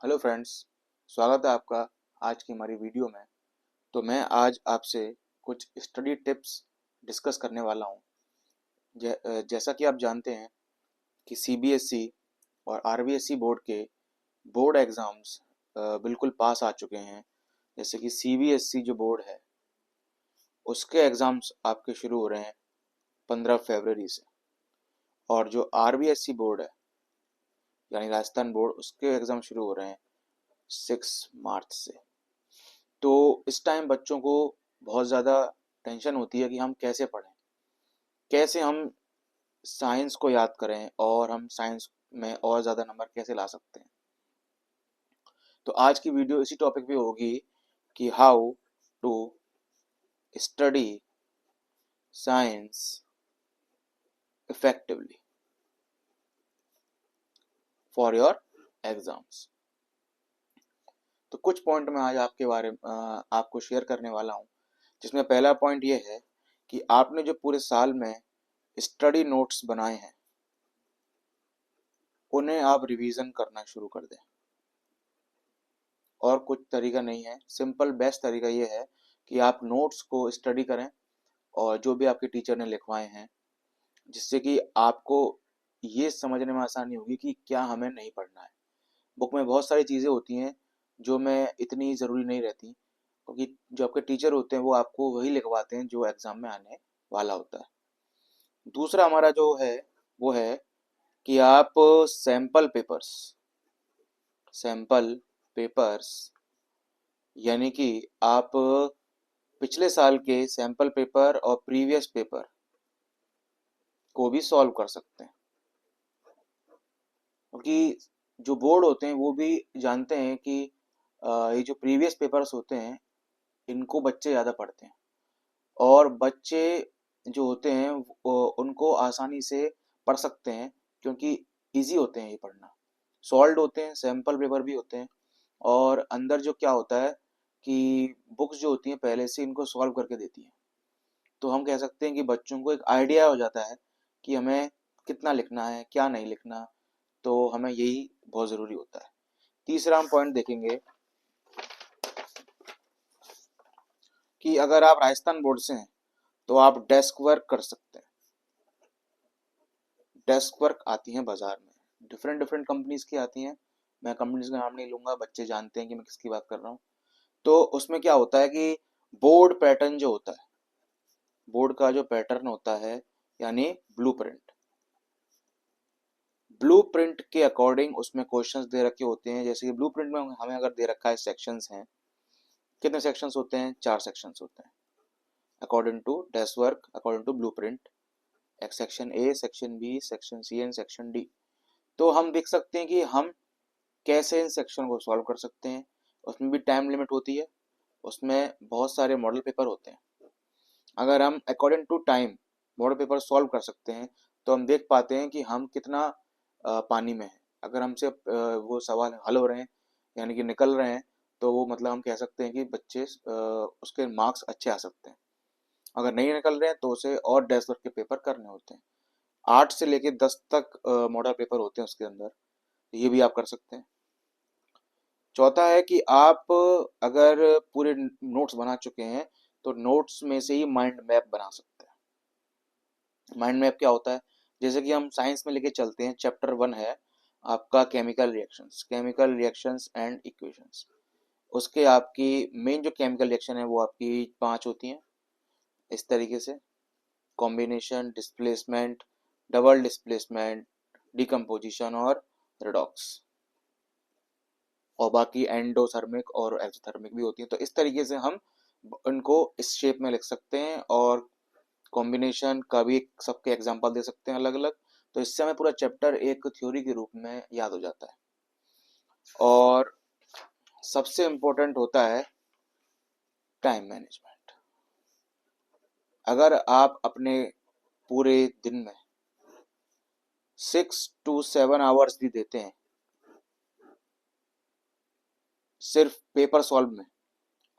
Hello friends, स्वागत है आपका आज की हमारी वीडियो में। तो मैं आज आपसे कुछ स्टडी टिप्स डिस्कस करने वाला हूँ। जैसा कि आप जानते हैं कि सीबीएसई और आरबीएसई बोर्ड के बोर्ड एग्ज़ाम्स बिल्कुल पास आ चुके हैं। जैसे कि सीबीएसई जो बोर्ड है उसके एग्ज़ाम्स आपके शुरू हो रहे हैं 15 फरवरी से, और जो आरबीएसई बोर्ड है यानी राजस्थान बोर्ड, उसके एग्ज़ाम शुरू हो रहे हैं 6 मार्च से। तो इस टाइम बच्चों को बहुत ज़्यादा टेंशन होती है कि हम कैसे पढ़ें, कैसे हम साइंस को याद करें और हम साइंस में और ज़्यादा नंबर कैसे ला सकते हैं। तो आज की वीडियो इसी टॉपिक पे होगी कि how to study science effectively for your exams. तो कुछ पॉइंट मैं आज आपके बारे में आपको शेयर करने वाला हूँ, जिसमें पहला पॉइंट ये है कि आपने जो पूरे साल में स्टडी नोट्स बनाए हैं उन्हें आप रिवीजन करना शुरू कर दें। और कुछ तरीका नहीं है, सिंपल बेस्ट तरीका ये है कि आप नोट्स को स्टडी करें और जो भी आपके टीचर ने लिखवाए हैं, जिससे कि आपको ये समझने में आसानी होगी कि क्या हमें नहीं पढ़ना है। बुक में बहुत सारी चीज़ें होती हैं जो में इतनी ज़रूरी नहीं रहती, क्योंकि जो आपके टीचर होते हैं वो आपको वही लिखवाते हैं जो एग्ज़ाम में आने वाला होता है। दूसरा हमारा जो है वो है कि आप सैंपल पेपर्स यानी कि आप पिछले साल के सैंपल पेपर और प्रीवियस पेपर को भी सॉल्व कर सकते हैं, क्योंकि जो बोर्ड होते हैं वो भी जानते हैं कि ये जो प्रीवियस पेपर्स होते हैं इनको बच्चे ज़्यादा पढ़ते हैं, और बच्चे जो होते हैं उनको आसानी से पढ़ सकते हैं, क्योंकि इजी होते हैं ये पढ़ना, सॉल्व्ड होते हैं, सैंपल पेपर भी होते हैं। और अंदर जो क्या होता है कि बुक्स जो होती हैं पहले से इनको सॉल्व करके देती हैं, तो हम कह सकते हैं कि बच्चों को एक आइडिया हो जाता है कि हमें कितना लिखना है, क्या नहीं लिखना। तो हमें यही बहुत ज़रूरी होता है। तीसरा हम पॉइंट देखेंगे कि अगर आप राजस्थान बोर्ड से हैं तो आप डेस्क वर्क कर सकते हैं। डेस्क वर्क आती हैं बाजार में, डिफरेंट डिफरेंट कंपनीज की आती हैं। मैं कंपनीज का नाम नहीं लूंगा, बच्चे जानते हैं कि मैं किसकी बात कर रहा हूँ। तो उसमें क्या होता है कि बोर्ड पैटर्न जो होता है, बोर्ड का जो पैटर्न होता है यानी ब्लूप्रिंट, ब्लूप्रिंट के अकॉर्डिंग उसमें क्वेश्चंस दे रखे होते हैं। जैसे कि ब्लूप्रिंट में हमें अगर दे रखा है सेक्शंस हैं, कितने सेक्शंस होते हैं? 4 सेक्शंस होते हैं according to desk work, according to blueprint. एक section A, section B, section C and section D. तो हम देख सकते हैं कि हम कैसे इन सेक्शन को सॉल्व कर सकते हैं। उसमें भी टाइम लिमिट होती है, उसमें बहुत सारे मॉडल पेपर होते हैं। अगर हम according to time model paper solve कर सकते हैं तो हम देख पाते हैं कि हम कितना पानी में हैं। अगर हमसे वो सवाल हल हो रहे हैं यानी कि निकल रहे हैं, तो वो मतलब हम कह सकते हैं कि बच्चे उसके मार्क्स अच्छे आ सकते हैं। अगर नहीं निकल रहे हैं तो उसे और डेस्क वर्क के पेपर करने होते हैं। 8 से लेके 10 तक मॉडल पेपर होते हैं उसके अंदर, ये भी आप कर सकते हैं। चौथा है कि आप अगर पूरे नोट्स बना चुके हैं तो नोट्स में से ही माइंड मैप बना सकते हैं। माइंड मैप क्या होता है? जैसे कि हम साइंस में लेके चलते हैं, चैप्टर 1 है आपका केमिकल रिएक्शंस एंड इक्वेशंस। उसके आपकी मेन जो केमिकल रिएक्शन है वो आपकी 5 होती हैं इस तरीके से: combination, displacement, double displacement, decomposition और रिडॉक्स। और बाकी एंडोथर्मिक और एक्सोथर्मिक भी होती है। तो इस तरीके से हम इनको इस शेप में लिख सकते हैं, और कॉम्बिनेशन का भी सबके एग्जांपल दे सकते हैं अलग अलग। तो इससे हमें पूरा चैप्टर एक थ्योरी के रूप में याद हो जाता है। और सबसे इम्पोर्टेंट होता है टाइम मैनेजमेंट। अगर आप अपने पूरे दिन में 6 to 7 आवर्स भी देते हैं सिर्फ पेपर सॉल्व में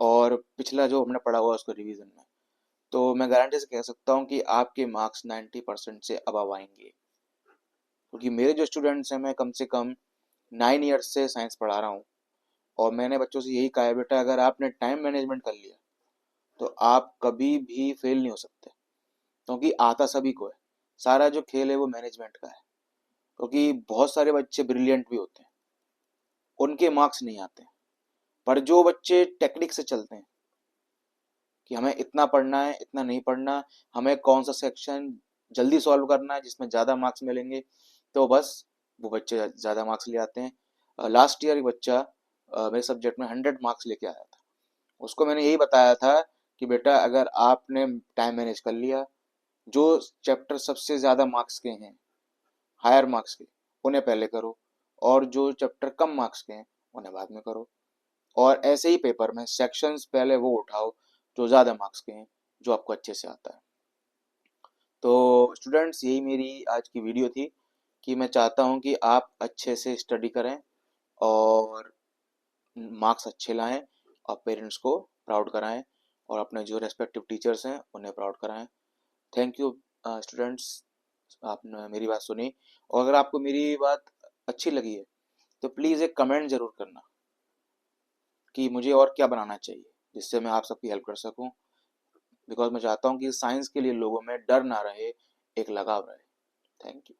और पिछला जो हमने पढ़ा हुआ उसको रिवीजन में, तो मैं गारंटी से कह सकता हूँ कि आपके मार्क्स 90% से अबव आएंगे। क्योंकि मेरे जो स्टूडेंट्स हैं, मैं कम से कम 9 ईयर्स से साइंस पढ़ा रहा हूँ, और मैंने बच्चों से यही कहा है, बेटा अगर आपने टाइम मैनेजमेंट कर लिया तो आप कभी भी फेल नहीं हो सकते, क्योंकि आता सभी को है। सारा जो खेल है वो मैनेजमेंट का है। क्योंकि बहुत सारे बच्चे ब्रिलियंट भी होते हैं, उनके मार्क्स नहीं आते, पर जो बच्चे टेक्निक से चलते हैं कि हमें इतना पढ़ना है, इतना नहीं पढ़ना, हमें कौन सा सेक्शन जल्दी सॉल्व करना है जिसमें ज़्यादा मार्क्स मिलेंगे, तो बस वो बच्चे ज़्यादा मार्क्स ले आते हैं। लास्ट ईयर एक बच्चा मेरे सब्जेक्ट में 100 मार्क्स लेके आया था। उसको मैंने यही बताया था कि बेटा अगर आपने टाइम मैनेज कर लिया, जो चैप्टर सबसे ज़्यादा मार्क्स के हैं, हायर मार्क्स के, उन्हें पहले करो, और जो चैप्टर कम मार्क्स के हैं उन्हें बाद में करो। और ऐसे ही पेपर में सेक्शंस पहले वो उठाओ जो ज़्यादा मार्क्स के हैं, जो आपको अच्छे से आता है। तो स्टूडेंट्स, यही मेरी आज की वीडियो थी कि मैं चाहता हूँ कि आप अच्छे से स्टडी करें और मार्क्स अच्छे लाएं और पेरेंट्स को प्राउड कराएं, और अपने जो रेस्पेक्टिव टीचर्स हैं उन्हें प्राउड कराएं। थैंक यू स्टूडेंट्स, आपने मेरी बात सुनी। और अगर आपको मेरी बात अच्छी लगी है तो प्लीज़ एक कमेंट ज़रूर करना कि मुझे और क्या बनाना चाहिए जिससे मैं आप सबकी हेल्प कर सकूं, बिकॉज मैं चाहता हूं कि साइंस के लिए लोगों में डर ना रहे, एक लगाव रहे। Thank you.